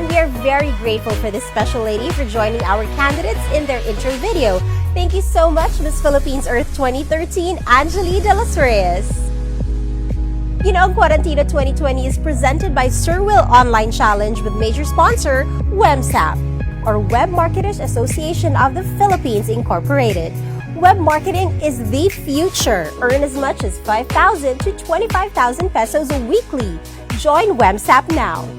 And we are very grateful for this special lady for joining our candidates in their intro video. Thank you so much, Miss Philippines Earth 2013, Angeli de los Reyes. Ginoong Quarantino 2020 is presented by Swimwear Online Challenge with major sponsor, WEMSAP, or Web Marketers Association of the Philippines Incorporated. Web marketing is the future. Earn as much as 5,000 to 25,000 pesos weekly. Join WEMSAP now.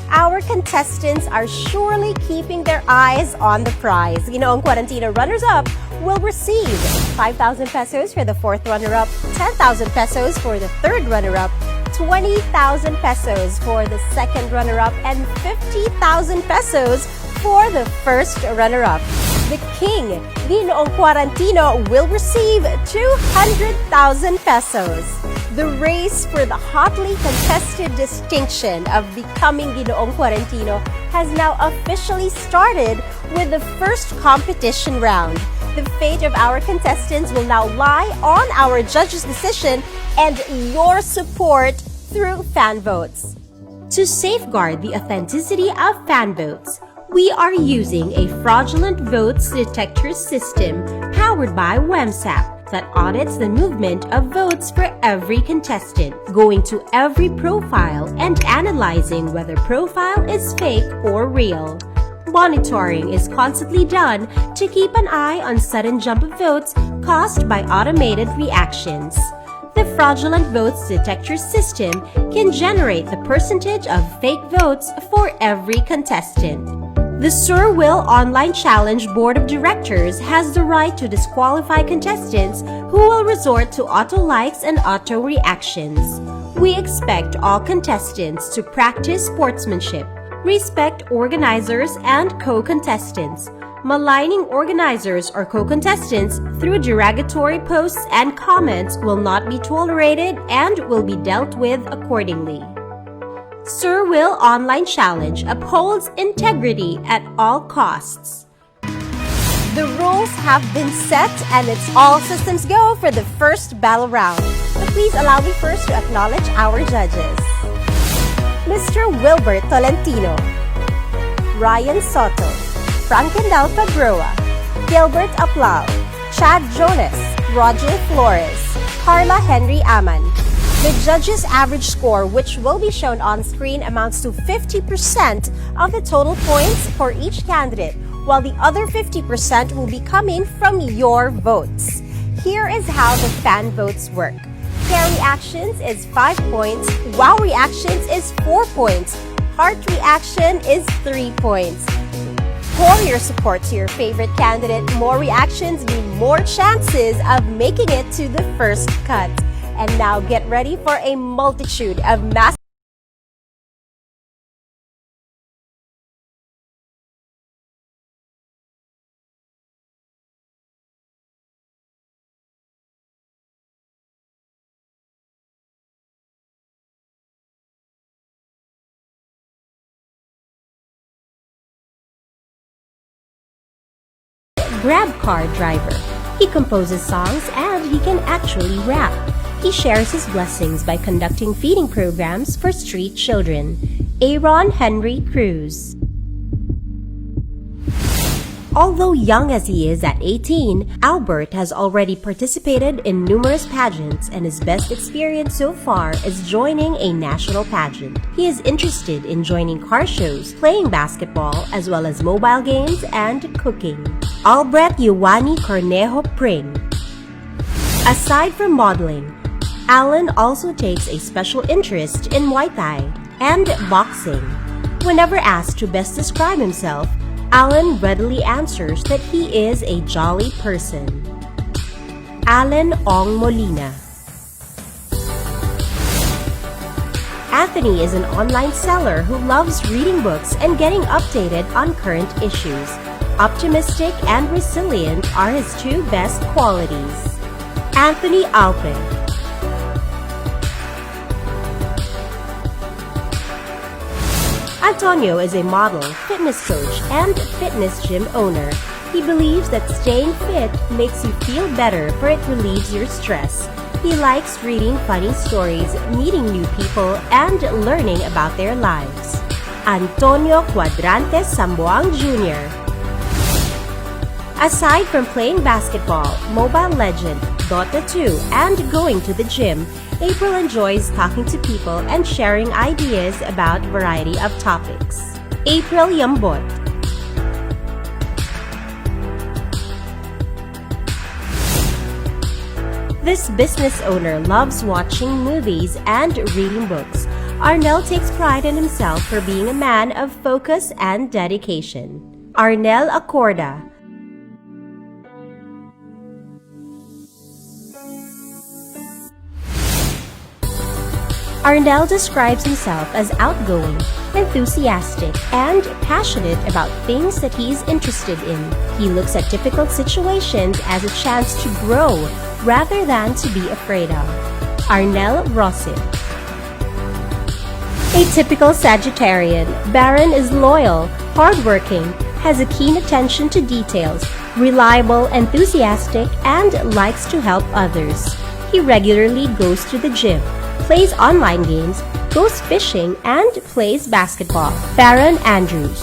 Our contestants are surely keeping their eyes on the prize. Ginoong Quarantino runners-up will receive 5,000 pesos for the fourth runner-up, 10,000 pesos for the third runner-up, 20,000 pesos for the second runner-up, and 50,000 pesos for the first runner-up. The king, Ginoong Quarantino, will receive 200,000 pesos. The race for the hotly contested distinction of becoming Ginoong Quarantino has now officially started with the first competition round. The fate of our contestants will now lie on our judges' decision and your support through fan votes. To safeguard the authenticity of fan votes, we are using a fraudulent votes detector system powered by WEMSAP that audits the movement of votes for every contestant, going to every profile and analyzing whether profile is fake or real. Monitoring is constantly done to keep an eye on sudden jump of votes caused by automated reactions. The fraudulent votes detector system can generate the percentage of fake votes for every contestant. The Swimwear Online Challenge Board of Directors has the right to disqualify contestants who will resort to auto-likes and auto-reactions. We expect all contestants to practice sportsmanship, respect organizers and co-contestants. Maligning organizers or co-contestants through derogatory posts and comments will not be tolerated and will be dealt with accordingly. Swimwear Online Challenge upholds integrity at all costs. The rules have been set and it's all systems go for the first battle round. But please allow me first to acknowledge our judges. Mr. Wilbert Tolentino, Ryan Soto, Frankendal Fabroa, Gilbert Aplao, Chad Jonas, Roger Flores, Carla Henry Aman. The judges' average score, which will be shown on screen, amounts to 50% of the total points for each candidate, while the other 50% will be coming from your votes. Here is how the fan votes work. Care reactions is 5 points, wow reactions is 4 points, heart reaction is 3 points. Pour your support to your favorite candidate. More reactions mean more chances of making it to the first cut. And now get ready for a multitude of mass grab car driver. He composes songs and he can actually rap. He shares his blessings by conducting feeding programs for street children. Aaron Henry Cruz. Although young as he is at 18, Albert has already participated in numerous pageants and his best experience so far is joining a national pageant. He is interested in joining car shows, playing basketball, as well as mobile games and cooking. Albert Yuwani Cornejo Pring. Aside from modeling, Alan also takes a special interest in Muay Thai and boxing. Whenever asked to best describe himself, Alan readily answers that he is a jolly person. Alan Ong Molina. Anthony is an online seller who loves reading books and getting updated on current issues. Optimistic and resilient are his two best qualities. Anthony Alpin. Antonio is a model, fitness coach, and fitness gym owner. He believes that staying fit makes you feel better, for it relieves your stress. He likes reading funny stories, meeting new people, and learning about their lives. Antonio Cuadrantes Sambuang Jr. Aside from playing basketball, Mobile Legend, Dota 2, and going to the gym, April enjoys talking to people and sharing ideas about a variety of topics. April Yambot. This business owner loves watching movies and reading books. Arnel takes pride in himself for being a man of focus and dedication. Arnel Acorda. Arnel describes himself as outgoing, enthusiastic, and passionate about things that he is interested in. He looks at difficult situations as a chance to grow rather than to be afraid of. Arnel Rosin. A typical Sagittarian, Baron is loyal, hardworking, has a keen attention to details, reliable, enthusiastic, and likes to help others. He regularly goes to the gym, plays online games, goes fishing, and plays basketball. Baron Andrews.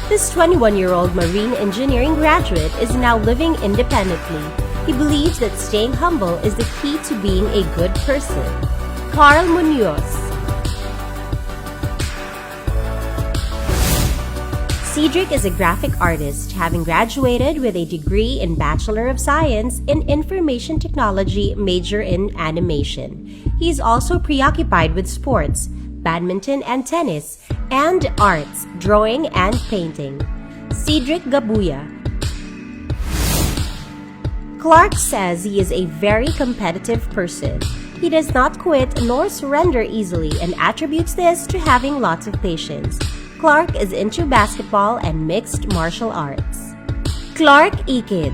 This 21-year-old marine engineering graduate is now living independently. He believes that staying humble is the key to being a good person. Carl Munoz. Cedric is a graphic artist, having graduated with a degree in Bachelor of Science in Information Technology, major in animation. He is also preoccupied with sports, badminton and tennis, and arts, drawing and painting. Cedric Gabuya. Clark says he is a very competitive person. He does not quit nor surrender easily and attributes this to having lots of patience. Clark is into basketball and mixed martial arts. Clark Ikid.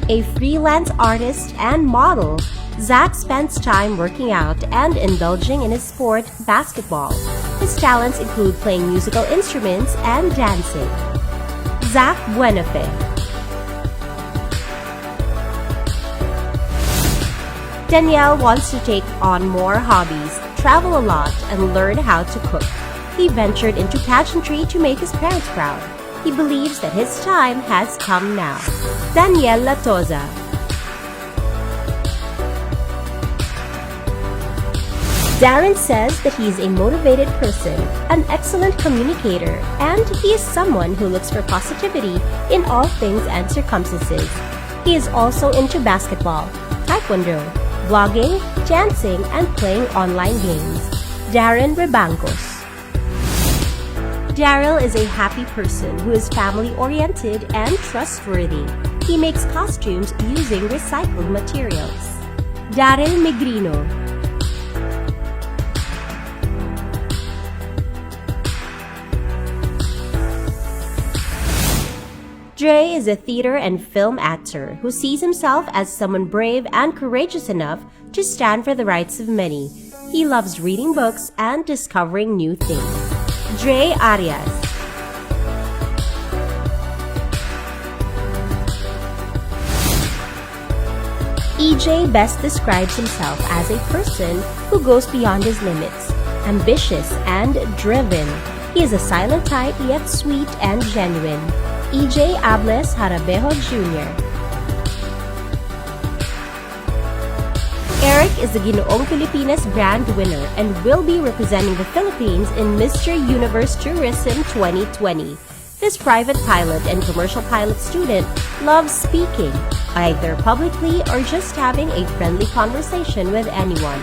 A freelance artist and model, Zach spends time working out and indulging in his sport, basketball. His talents include playing musical instruments and dancing. Zach Buenafe. Danielle wants to take on more hobbies, travel a lot, and learn how to cook. He ventured into pageantry to make his parents proud. He believes that his time has come now. Danielle Latoza. Darren says that he is a motivated person, an excellent communicator, and he is someone who looks for positivity in all things and circumstances. He is also into basketball, taekwondo, vlogging, dancing, and playing online games. Darren Rebancos. Daryl is a happy person who is family-oriented and trustworthy. He makes costumes using recycled materials. Daryl Megrino. Dre is a theater and film actor who sees himself as someone brave and courageous enough to stand for the rights of many. He loves reading books and discovering new things. Dre Arias. EJ best describes himself as a person who goes beyond his limits, ambitious and driven. He is a silent type yet sweet and genuine. EJ Ables Harabejo Jr. Eric is the Ginoong Pilipinas brand winner and will be representing the Philippines in Mr. Universe Tourism 2020. This private pilot and commercial pilot student loves speaking, either publicly or just having a friendly conversation with anyone.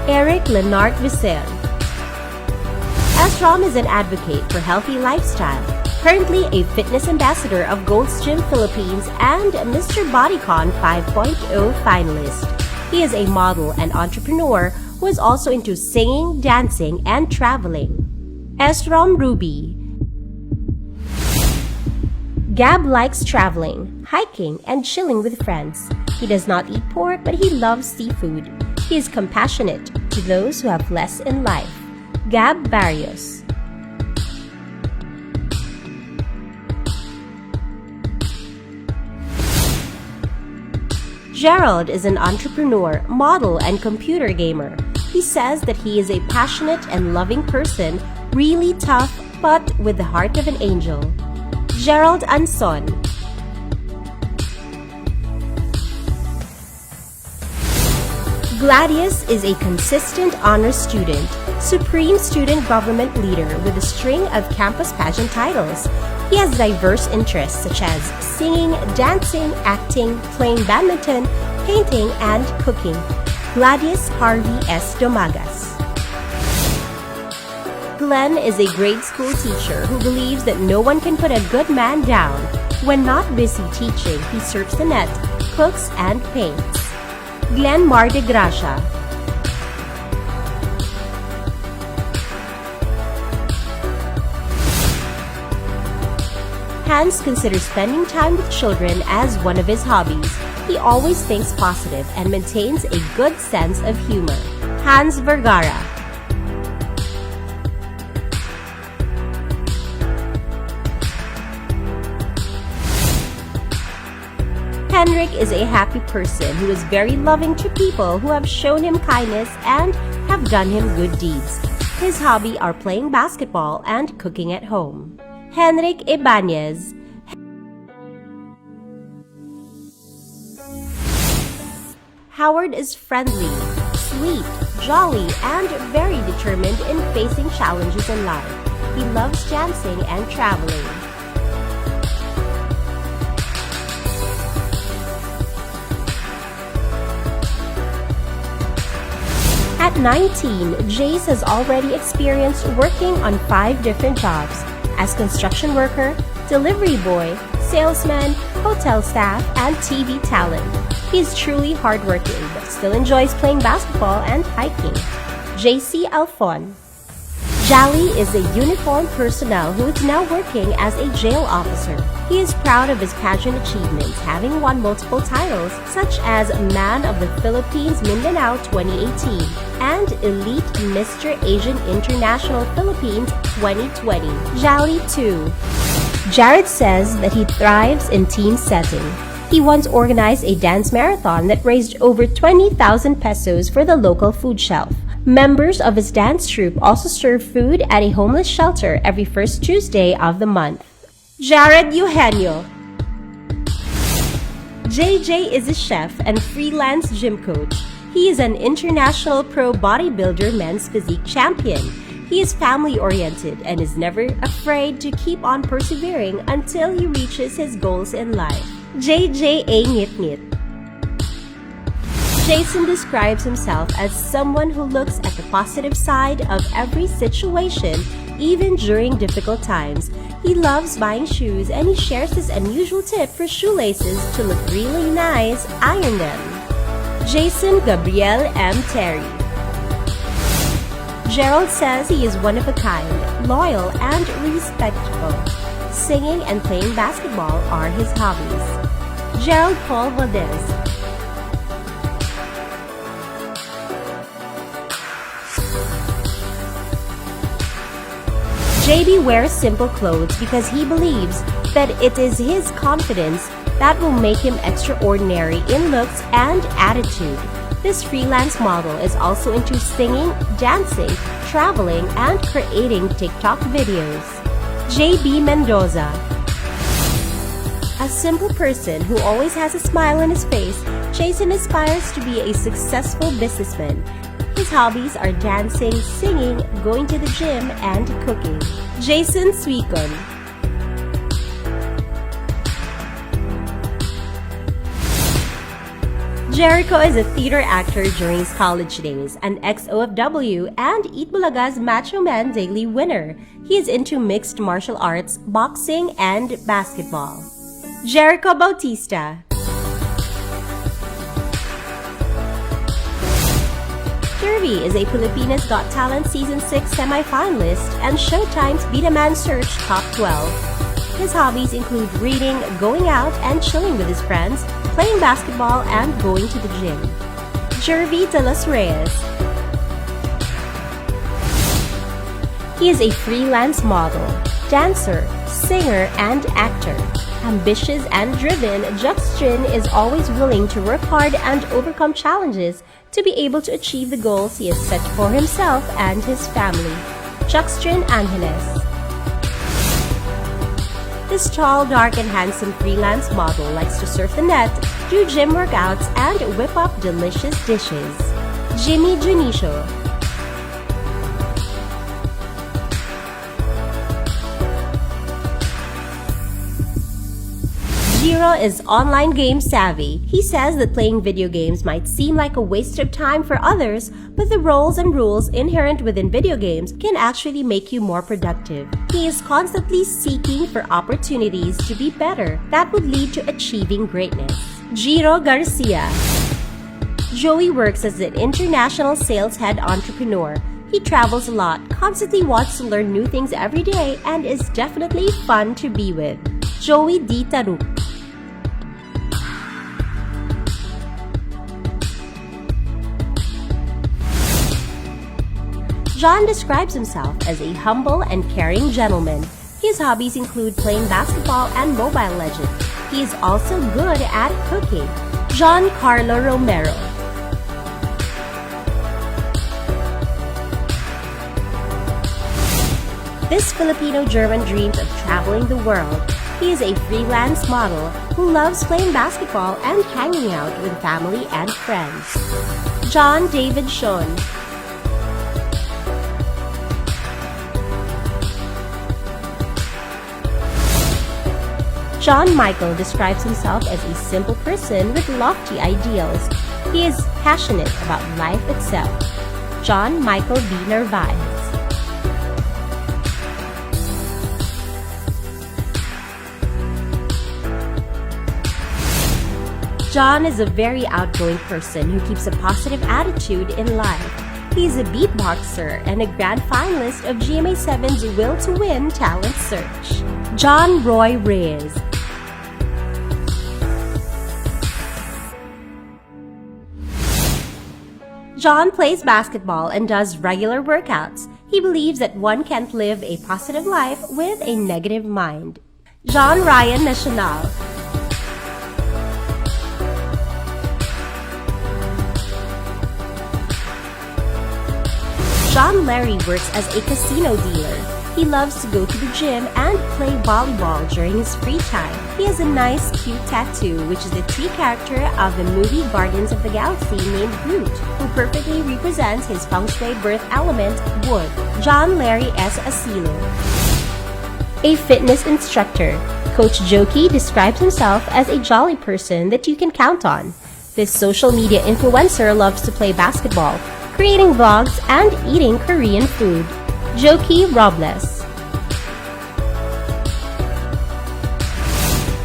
Eric Leonard Visel. Estrom is an advocate for healthy lifestyle, currently a fitness ambassador of Gold's Gym Philippines and Mr. Bodycon 5.0 finalist. He is a model and entrepreneur who is also into singing, dancing, and traveling. Estrom Ruby. Gab likes traveling, hiking, and chilling with friends. He does not eat pork, but he loves seafood. He is compassionate to those who have less in life. Gab Barrios. Gerald is an entrepreneur, model, and computer gamer. He says that he is a passionate and loving person, really tough, but with the heart of an angel. Gerald Anson. Gladius is a consistent honor student, supreme student government leader with a string of campus pageant titles. He has diverse interests such as singing, dancing, acting, playing badminton, painting, and cooking. Gladius Harvey S. Domagas. Glenn is a grade school teacher who believes that no one can put a good man down. When not busy teaching, he surfs the net, cooks, and paints. Glenn Mar de Gracia. Hans considers spending time with children as one of his hobbies. He always thinks positive and maintains a good sense of humor. Hans Vergara. Henrik is a happy person who is very loving to people who have shown him kindness and have done him good deeds. His hobby are playing basketball and cooking at home. Henrik Ibanez. Howard is friendly, sweet, jolly, and very determined in facing challenges in life. He loves dancing and traveling. At 19, Jace has already experienced working on 5 different jobs as construction worker, delivery boy, salesman, hotel staff, and TV talent. He is truly hardworking but still enjoys playing basketball and hiking. JC Alfon. Jali is a uniformed personnel who is now working as a jail officer. He is proud of his pageant achievements, having won multiple titles such as Man of the Philippines Mindanao 2018 and Elite Mr. Asian International Philippines 2020. Jali 2. Jared says that he thrives in team setting. He once organized a dance marathon that raised over 20,000 pesos for the local food shelf. Members of his dance troupe also serve food at a homeless shelter every first Tuesday of the month. Jared Eugenio. JJ is a chef and freelance gym coach. He is an international pro bodybuilder men's physique champion. He is family-oriented and is never afraid to keep on persevering until he reaches his goals in life. JJA Ngit. Jason describes himself as someone who looks at the positive side of every situation, even during difficult times. He loves buying shoes and he shares his unusual tip for shoelaces to look really nice, iron them. Jason Gabriel M. Terry. Gerald says he is one of a kind, loyal, and respectful. Singing and playing basketball are his hobbies. Gerald Paul Valdez. JB wears simple clothes because he believes that it is his confidence that will make him extraordinary in looks and attitude. This freelance model is also into singing, dancing, traveling, and creating TikTok videos. JB Mendoza. A simple person who always has a smile on his face, Jason aspires to be a successful businessman. His hobbies are dancing, singing, going to the gym, and cooking. Jason Suicon. Jericho is a theater actor during his college days, an ex-OFW, and Eat Bulaga's Macho Man Daily winner. He is into mixed martial arts, boxing, and basketball. Jericho Bautista. Kirby is a Pilipinas Got Talent Season 6 semi-finalist and Showtime's Beat a Man Search Top 12. His hobbies include reading, going out and chilling with his friends, playing basketball, and going to the gym. Jervy de los Reyes. He is a freelance model, dancer, singer, and actor. Ambitious and driven, Juxtrin is always willing to work hard and overcome challenges to be able to achieve the goals he has set for himself and his family. Juxtrin Angeles. This tall, dark, and handsome freelance model likes to surf the net, do gym workouts, and whip up delicious dishes. Jimmy Junicio. Jiro is online game savvy. He says that playing video games might seem like a waste of time for others, but the roles and rules inherent within video games can actually make you more productive. He is constantly seeking for opportunities to be better that would lead to achieving greatness. Jiro Garcia. Joey works as an international sales head entrepreneur. He travels a lot, constantly wants to learn new things every day, and is definitely fun to be with. Joey D. Taruk. John describes himself as a humble and caring gentleman. His hobbies include playing basketball and Mobile Legends. He is also good at cooking. John Carlo Romero. This Filipino-German dreams of traveling the world. He is a freelance model who loves playing basketball and hanging out with family and friends. John David Sean. John Michael describes himself as a simple person with lofty ideals. He is passionate about life itself. John Michael B. Narvaez. John is a very outgoing person who keeps a positive attitude in life. He is a beatboxer and a grand finalist of GMA7's Will to Win Talent Search. John Roy Reyes. John plays basketball and does regular workouts. He believes that one can't live a positive life with a negative mind. John Ryan Nacional. John Larry works as a casino dealer. He loves to go to the gym and play volleyball during his free time. He has a nice, cute tattoo, which is the tree character of the movie Guardians of the Galaxy named Groot, who perfectly represents his feng shui birth element, wood. John Larry S. Asilo. A fitness instructor, Coach Joki describes himself as a jolly person that you can count on. This social media influencer loves to play basketball, creating vlogs, and eating Korean food. Joki Robles.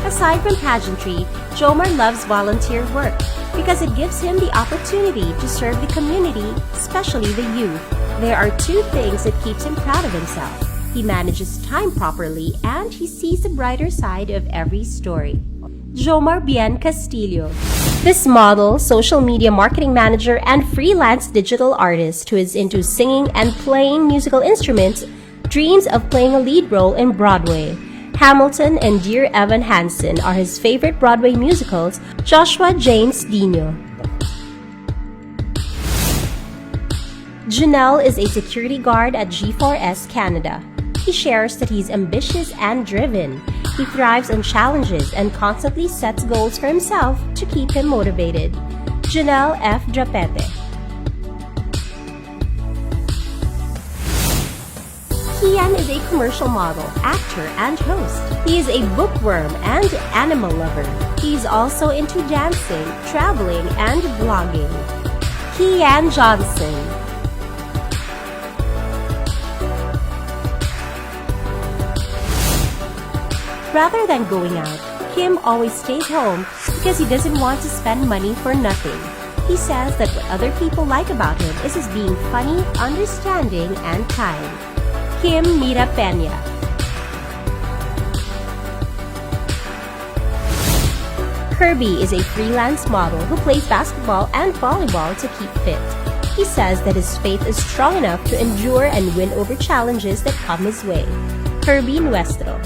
Aside from pageantry, Jomar loves volunteer work because it gives him the opportunity to serve the community, especially the youth. There are two things that keeps him proud of himself. He manages time properly and he sees the brighter side of every story. Jomar Bien Castillo. This model, social media marketing manager, and freelance digital artist who is into singing and playing musical instruments dreams of playing a lead role in Broadway. Hamilton and Dear Evan Hansen are his favorite Broadway musicals. Joshua James Dino. Janelle is a security guard at G4S Canada. He shares that he's ambitious and driven. He thrives on challenges and constantly sets goals for himself to keep him motivated. Janelle F. Drapete. Kian is a commercial model, actor, and host. He is a bookworm and animal lover. He's also into dancing, traveling, and vlogging. Kian Johnson. Rather than going out, Kim always stays home because he doesn't want to spend money for nothing. He says that what other people like about him is his being funny, understanding, and kind. Kim Mira Peña. Kirby is a freelance model who plays basketball and volleyball to keep fit. He says that his faith is strong enough to endure and win over challenges that come his way. Kirby Nuestro.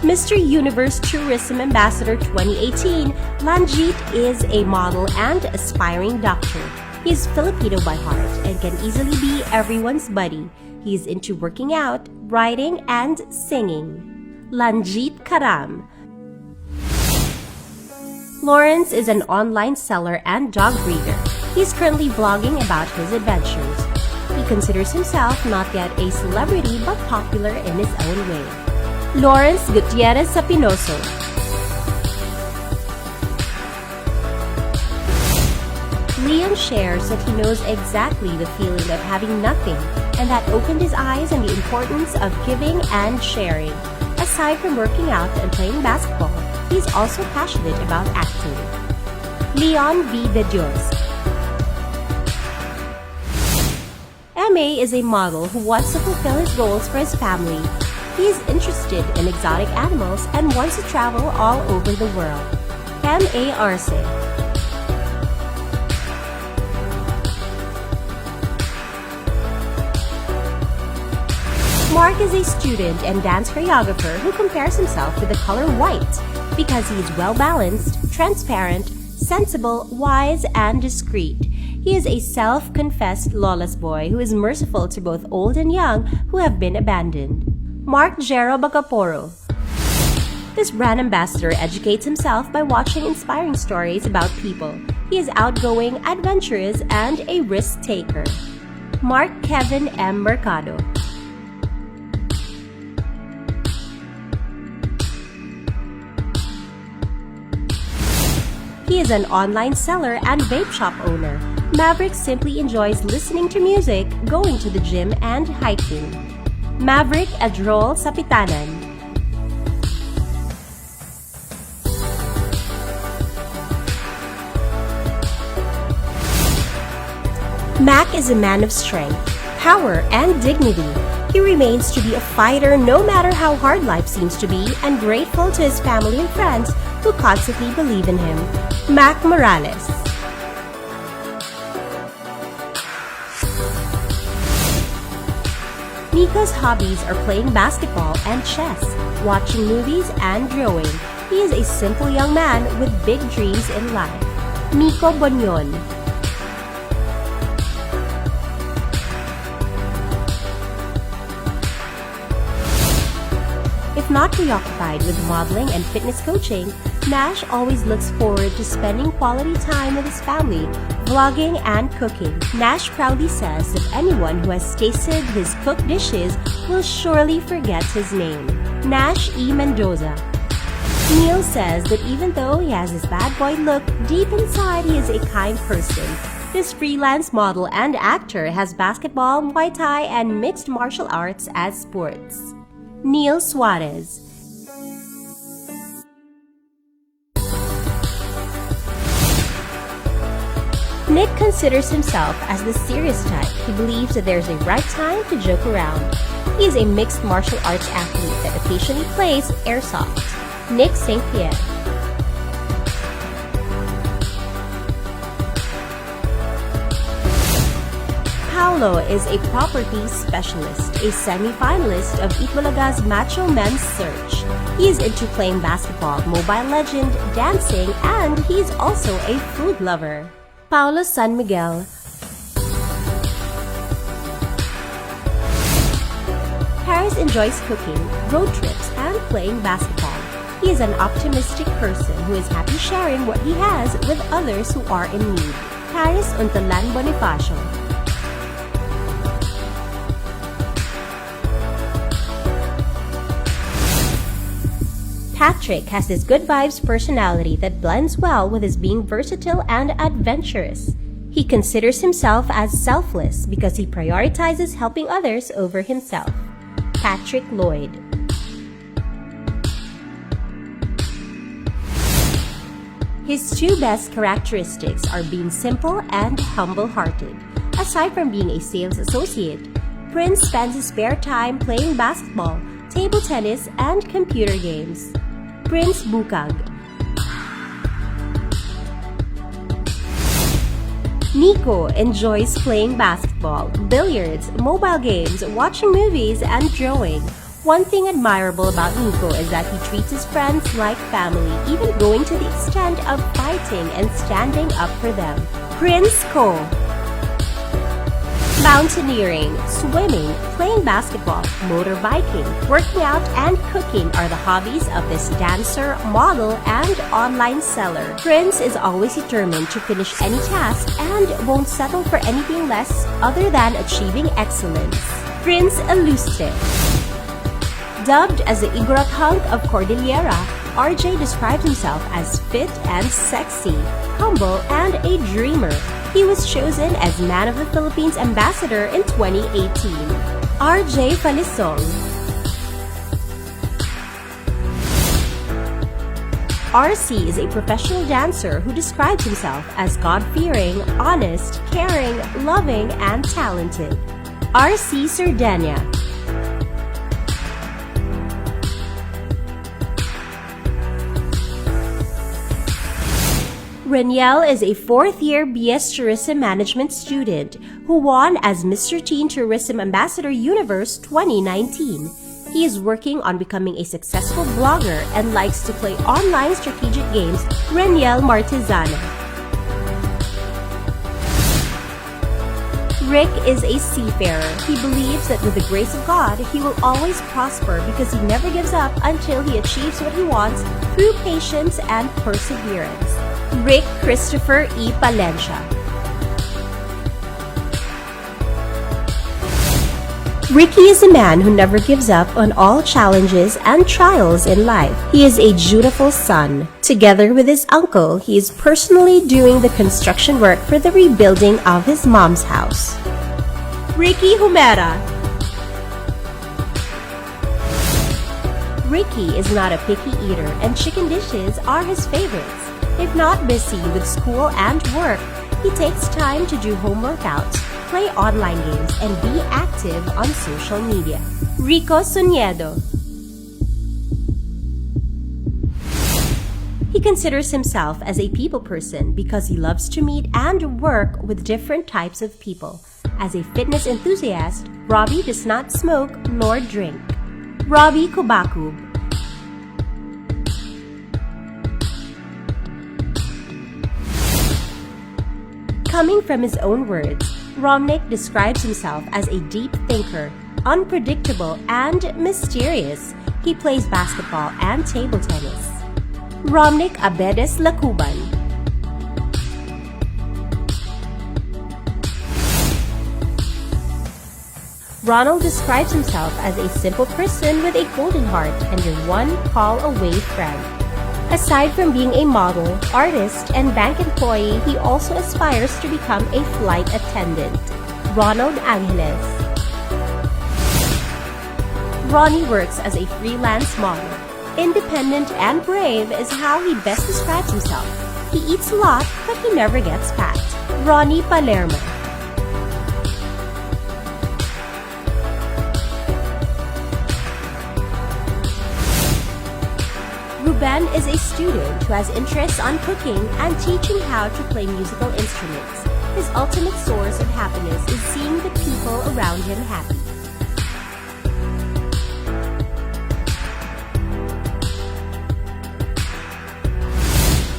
Mr. Universe Tourism Ambassador 2018, Lanjit is a model and aspiring doctor. He is Filipino by heart and can easily be everyone's buddy. He is into working out, writing, and singing. Lanjit Karam. Lawrence is an online seller and dog breeder. He is currently vlogging about his adventures. He considers himself not yet a celebrity but popular in his own way. Lawrence Gutierrez Sapinoso. Leon shares that he knows exactly the feeling of having nothing, and that opened his eyes on the importance of giving and sharing. Aside from working out and playing basketball, he is also passionate about acting. Leon V. De Dios. MA is a model who wants to fulfill his goals for his family. He is interested in exotic animals and wants to travel all over the world. M.A. Arce. Mark is a student and dance choreographer who compares himself with the color white because he is well-balanced, transparent, sensible, wise, and discreet. He is a self-confessed lawless boy who is merciful to both old and young who have been abandoned. Mark Jero Bagaporo. This brand ambassador educates himself by watching inspiring stories about people. He is outgoing, adventurous, and a risk-taker. Mark Kevin M. Mercado. He is an online seller and vape shop owner. Maverick simply enjoys listening to music, going to the gym, and hiking. Maverick Adrol Sapitanan. Mac is a man of strength, power, and dignity. He remains to be a fighter no matter how hard life seems to be, and grateful to his family and friends who constantly believe in him. Mac Morales. Nico's hobbies are playing basketball and chess, watching movies, and drawing. He is a simple young man with big dreams in life. Nico Bonyon. If not preoccupied with modeling and fitness coaching, Nash always looks forward to spending quality time with his family, vlogging, and cooking. Nash proudly says that anyone who has tasted his cooked dishes will surely forget his name. Nash E. Mendoza. Neil says that even though he has his bad boy look, deep inside he is a kind person. This freelance model and actor has basketball, Muay Thai, and mixed martial arts as sports. Neil Suarez. Nick considers himself as the serious type. He believes that there's a right time to joke around. He is a mixed martial arts athlete that occasionally plays airsoft. Nick St. Pierre. Paolo is a property specialist, a semi-finalist of Itbulaga's Macho Men's Search. He is into playing basketball, Mobile Legend, dancing, and he's also a food lover. Paolo San Miguel. Harris enjoys cooking, road trips, and playing basketball. He is an optimistic person who is happy sharing what he has with others who are in need. Harris Untalan Bonifacio. Patrick has this good vibes personality that blends well with his being versatile and adventurous. He considers himself as selfless because he prioritizes helping others over himself. Patrick Lloyd. His two best characteristics are being simple and humble-hearted. Aside from being a sales associate, Prince spends his spare time playing basketball, table tennis, and computer games. Prince Bukag. Nico enjoys playing basketball, billiards, mobile games, watching movies, and drawing. One thing admirable about Nico is that he treats his friends like family, even going to the extent of fighting and standing up for them. Prince Ko. Mountaineering, swimming, playing basketball, motorbiking, working out, and cooking are the hobbies of this dancer, model, and online seller. Prince is always determined to finish any task and won't settle for anything less other than achieving excellence. Prince Aluste. Dubbed as the Igorot hunk of Cordillera, RJ describes himself as fit and sexy, humble, and a dreamer. He was chosen as Man of the Philippines Ambassador in 2018. RJ Falisong. RC is a professional dancer who describes himself as God-fearing, honest, caring, loving, and talented. RC Sardania. Reniel is a fourth-year BS Tourism Management student who won as Mr. Teen Tourism Ambassador Universe 2019. He is working on becoming a successful blogger and likes to play online strategic games. Reniel Martizana. Rick is a seafarer. He believes that with the grace of God, he will always prosper because he never gives up until he achieves what he wants through patience and perseverance. Rick Christopher E. Palencia. Ricky is a man who never gives up on all challenges and trials in life. He is a dutiful son. Together with his uncle, he is personally doing the construction work for the rebuilding of his mom's house. Ricky Humera. Ricky is not a picky eater, and chicken dishes are his favorites. If not busy with school and work, he takes time to do home workouts, play online games, and be active on social media. Rico Suniedo. He considers himself as a people person because he loves to meet and work with different types of people. As a fitness enthusiast, Robbie does not smoke nor drink. Robbie Kubakub. Coming from his own words, Romnick describes himself as a deep thinker, unpredictable, and mysterious. He plays basketball and table tennis. Romnick Abedes Lacuban. Ronald describes himself as a simple person with a golden heart and a one call away friend. Aside from being a model, artist, and bank employee, he also aspires to become a flight attendant. Ronald Angeles. Ronnie works as a freelance model. Independent and brave is how he best describes himself. He eats a lot, but he never gets fat. Ronnie Palermo. Ruben is a student who has interests on cooking and teaching how to play musical instruments. His ultimate source of happiness is seeing the people around him happy.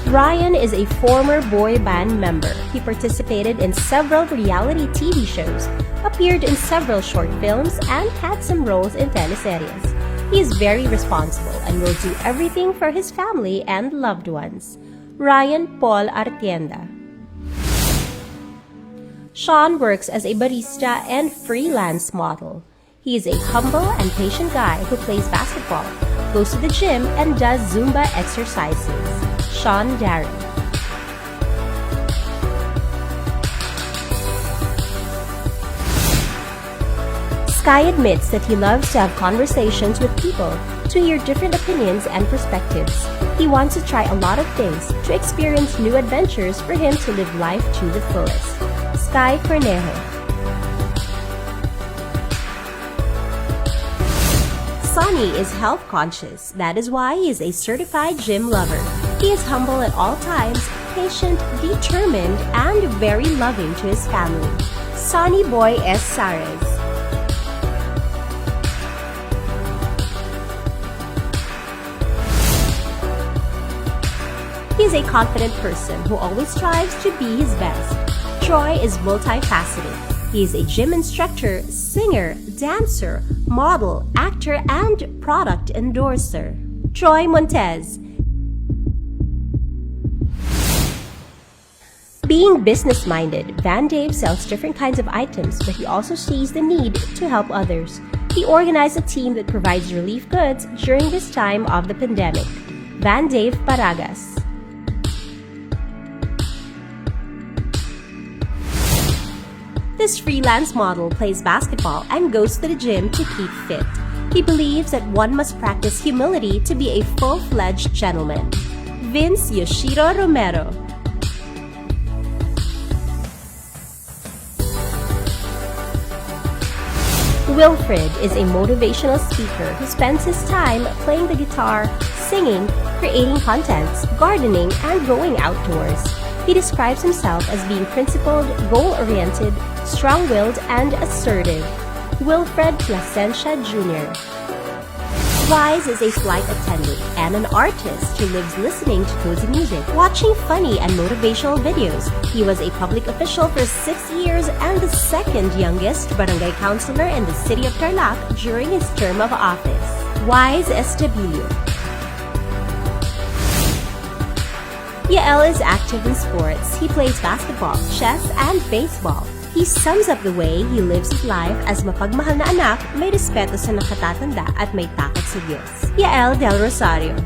Ryan is a former boy band member. He participated in several reality TV shows, appeared in several short films, and had some roles in teleseries. He is very responsible and will do everything for his family and loved ones. Ryan Paul Artienda. Sean works as a barista and freelance model. He is a humble and patient guy who plays basketball, goes to the gym, and does Zumba exercises. Sean Darren. Sky admits that he loves to have conversations with people to hear different opinions and perspectives. He wants to try a lot of things to experience new adventures for him to live life to the fullest. Sky Cornejo. Sonny is health conscious. That is why he is a certified gym lover. He is humble at all times, patient, determined, and very loving to his family. Sonny Boy S. Sares. He is a confident person who always strives to be his best. Troy is multifaceted. He is a gym instructor, singer, dancer, model, actor, and product endorser. Troy Montez. Being business-minded, Van Dave sells different kinds of items, but he also sees the need to help others. He organized a team that provides relief goods during this time of the pandemic. Van Dave Paragas. This freelance model plays basketball and goes to the gym to keep fit. He believes that one must practice humility to be a full-fledged gentleman. Vince Yoshiro Romero. Wilfred is a motivational speaker who spends his time playing the guitar, singing, creating contents, gardening, and going outdoors. He describes himself as being principled, goal-oriented, strong-willed, and assertive. Wilfred Placencia Jr. Wise is a flight attendant and an artist who lives listening to cozy music, watching funny and motivational videos. He was a public official for 6 years and the second youngest barangay councilor in the city of Tarlac during his term of office. Wise Estabilio. Yael is active in sports. He plays basketball, chess, and baseball. He sums up the way he lives his life as mapagmahal na anak, may respeto sa nakatatanda at may takot sa Diyos. Yael Del Rosario.